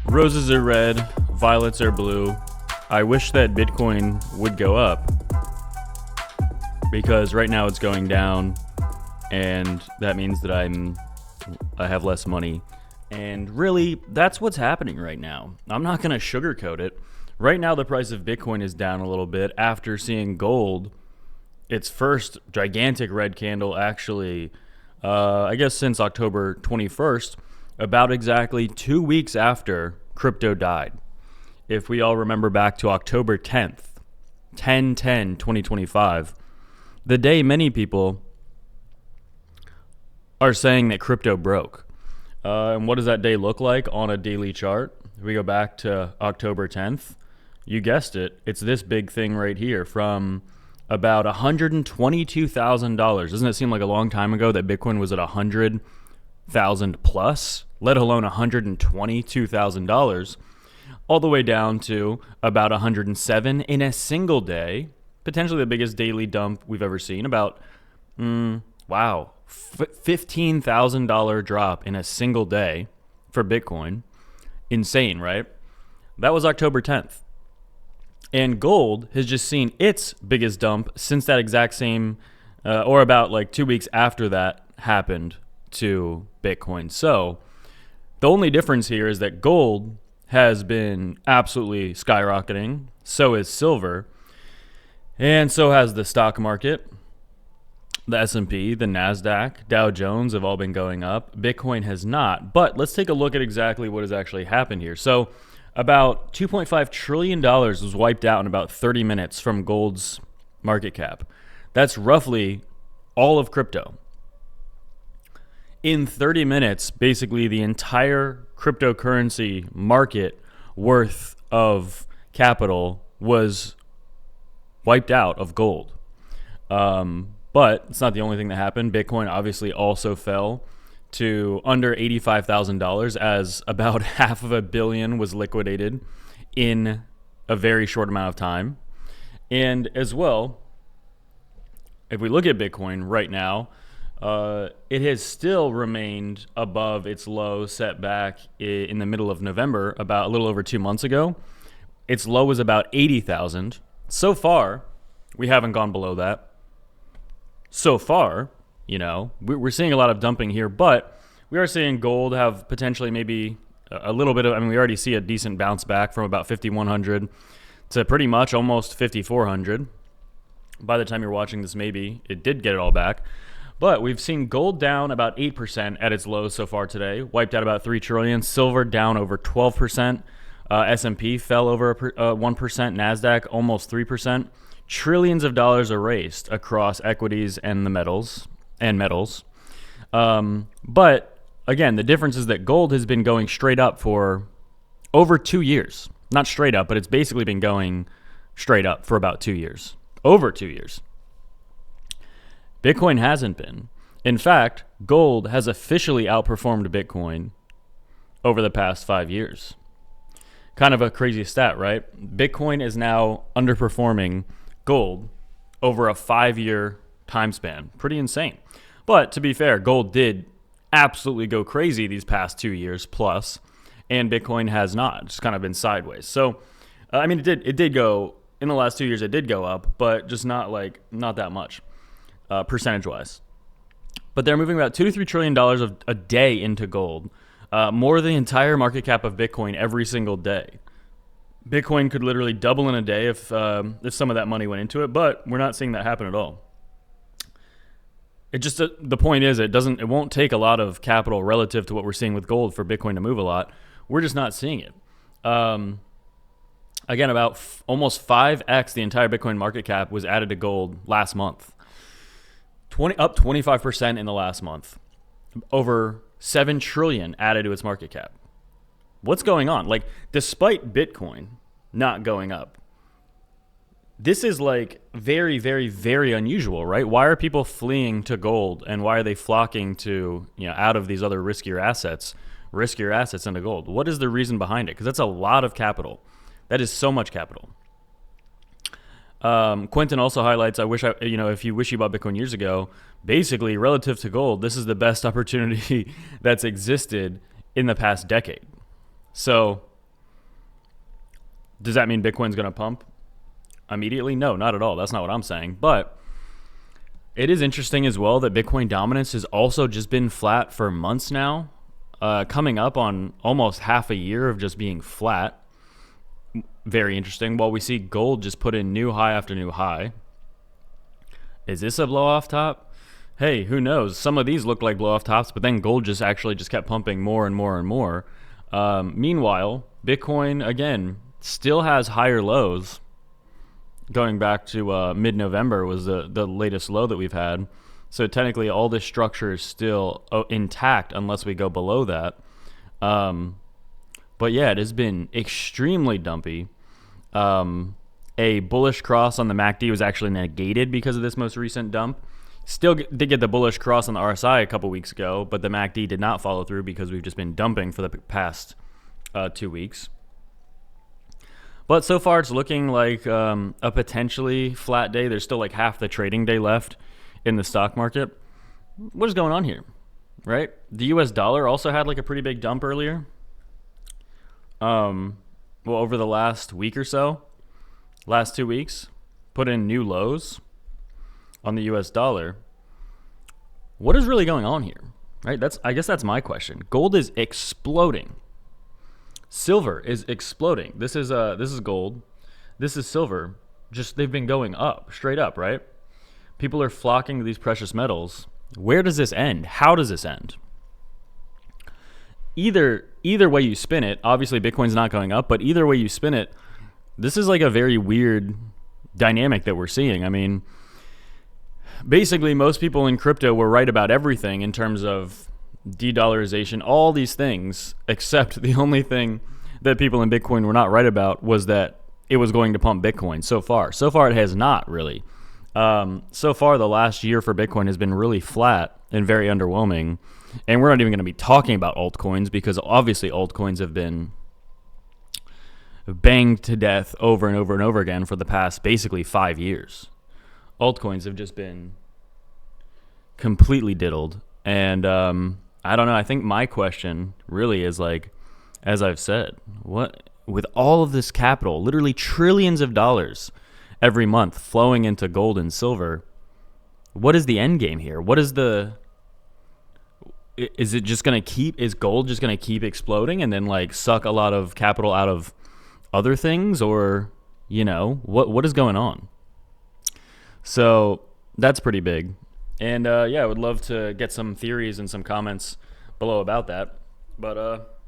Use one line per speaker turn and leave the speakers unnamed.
Roses are red, violets are blue. I wish that Bitcoin would go up because right now it's going down, and that means that I have less money. And really, that's what's happening right now. I'm not going to sugarcoat it. Right now, the price of Bitcoin is down a little bit after seeing gold, its first gigantic red candle, actually, I guess since October 21st, about exactly 2 weeks after crypto died. If we all remember back to October 10th, 10/10/2025, the day many people are saying that crypto broke. And what does that day look like on a daily chart? If we go back to October 10th, you guessed it, it's this big thing right here from about $122,000. Doesn't it seem like a long time ago that Bitcoin was at 100,000 plus, let alone $122,000, all the way down to about 107 in a single day, potentially the biggest daily dump we've ever seen. About, $15,000 drop in a single day for Bitcoin. Insane, right? That was October 10th. And gold has just seen its biggest dump since that exact same, or about like 2 weeks after that happened to Bitcoin. So the only difference here is that gold has been absolutely skyrocketing. So is silver. And so has the stock market. The S&P, the NASDAQ, Dow Jones have all been going up. Bitcoin has not. But let's take a look at exactly what has actually happened here. So about $2.5 trillion was wiped out in about 30 minutes from gold's market cap. That's roughly all of crypto. In 30 minutes, basically the entire cryptocurrency market worth of capital was wiped out of gold. But it's not the only thing that happened. Bitcoin obviously also fell to under $85,000 as about $500 million was liquidated in a very short amount of time. And as well, if we look at Bitcoin right now, it has still remained above its low set back in the middle of November, about a little over 2 months ago. Its low was about 80,000. So far, we haven't gone below that. So far, we're seeing a lot of dumping here, but we are seeing gold have potentially maybe a little bit of, we already see a decent bounce back from about 5,100 to pretty much almost 5,400. By the time you're watching this, maybe it did get it all back. But we've seen gold down about 8% at its lows so far today, wiped out about 3 trillion, silver down over 12%, S&P fell over 1%, NASDAQ almost 3%. Trillions of dollars erased across equities and the metals. But again, the difference is that gold has been going straight up for over 2 years. Not straight up, but it's basically been going straight up for about 2 years. Over 2 years. Bitcoin hasn't been. In fact, gold has officially outperformed Bitcoin over the past 5 years. Kind of a crazy stat, right? Bitcoin is now underperforming gold over a 5-year time span. Pretty insane. But to be fair, gold did absolutely go crazy these past 2 years plus, and Bitcoin has not. It's kind of been sideways. So, it did go, in the last 2 years, it did go up, but just not that much, percentage-wise. But they're moving about $2 to $3 trillion a day into gold, more than the entire market cap of Bitcoin every single day. Bitcoin could literally double in a day if some of that money went into it, but we're not seeing that happen at all. It just the point is it won't take a lot of capital relative to what we're seeing with gold for Bitcoin to move a lot. We're just not seeing it. Again, about almost 5x the entire Bitcoin market cap was added to gold last month. Up 25% in the last month. Over 7 trillion added to its market cap. What's going on? Despite Bitcoin not going up, this is very, very, very unusual, right? Why are people fleeing to gold, and why are they flocking to, out of these other riskier assets into gold? What is the reason behind it? Because that's a lot of capital. That is so much capital. Quentin also highlights, if you wish you bought Bitcoin years ago, basically relative to gold, this is the best opportunity that's existed in the past decade. So Does that mean Bitcoin's going to pump immediately? No, not at all. That's not what I'm saying. But it is interesting as well that Bitcoin dominance has also just been flat for months now, coming up on almost half a year of just being flat. Very interesting. While we see gold just put in new high after new high. Is this a blow off top? Hey, who knows? Some of these look like blow off tops, but then gold just actually just kept pumping more and more and more. Meanwhile, Bitcoin, again, still has higher lows. Going back to mid-November was the latest low that we've had. So technically all this structure is still intact unless we go below that. But yeah, it has been extremely dumpy. A bullish cross on the MACD was actually negated because of this most recent dump. Still did get the bullish cross on the RSI a couple weeks ago, but the MACD did not follow through because we've just been dumping for the past 2 weeks. But so far it's looking like a potentially flat day. There's still like half the trading day left in the stock market. What is going on here, right? The US dollar also had like a pretty big dump earlier. Well, over the last week or so, last 2 weeks, put in new lows on the US dollar. What is really going on here, right? I guess that's my question. Gold is exploding. Silver is exploding. This is gold. This is silver. Just they've been going up, straight up, right? People are flocking to these precious metals. Where does this end? How does this end? Either way you spin it, obviously Bitcoin's not going up, but either way you spin it, this is like a very weird dynamic that we're seeing. I mean, basically most people in crypto were right about everything in terms of de-dollarization, all these things, except the only thing that people in Bitcoin were not right about was that it was going to pump Bitcoin so far. So far it has not really. So far the last year for Bitcoin has been really flat and very underwhelming. And we're not even going to be talking about altcoins because obviously altcoins have been banged to death over and over and over again for the past basically 5 years. Altcoins have just been completely diddled. And I don't know. I think my question really is like, as I've said, what with all of this capital, literally trillions of dollars every month flowing into gold and silver, what is the end game here? What is is it just going to is gold just going to keep exploding and then like suck a lot of capital out of other things, or, you know, what is going on? So that's pretty big. And yeah, I would love to get some theories and some comments below about that. But